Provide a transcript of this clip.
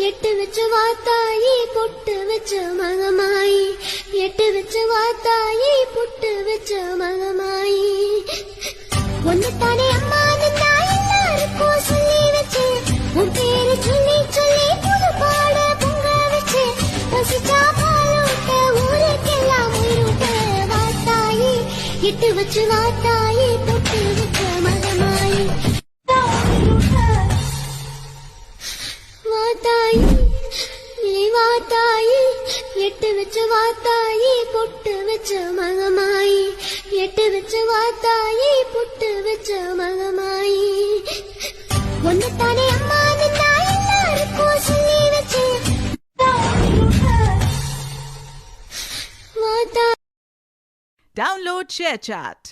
எட்டு வச்ச வாத்தாயி பொட்டு வச்ச மகமாயி, எட்டு வச்ச வாத்தாயி பொட்டு வச்ச மகமாயி. ஒன்னுத்தானே அம்மா நான் எல்லாருக்கும் சொல்லி வச்சேன், உன் பேரு சொல்லி சொல்லி புது பாட பொங்க வச்சேன். பசிச்சா பாலூட்ட ஊருக்கெல்லாம் உயிரூட்ட வாத்தாயி, எட்டு வச்சு வாத்தாயி பொட்டு வச்ச மகமாயி. வாத்தாயி நீ வாத்தாயி, எட்டு வச்ச வாத்தாயி பொட்டு வச்ச மகமாயி, எட்டு வச்ச வாத்தாயி பொட்டு வச்ச மகமாயி. ஒன்னுத்தானே அம்மா நான் எல்லாருக்கும் சொல்லி வச்சேன். Download ShareChat.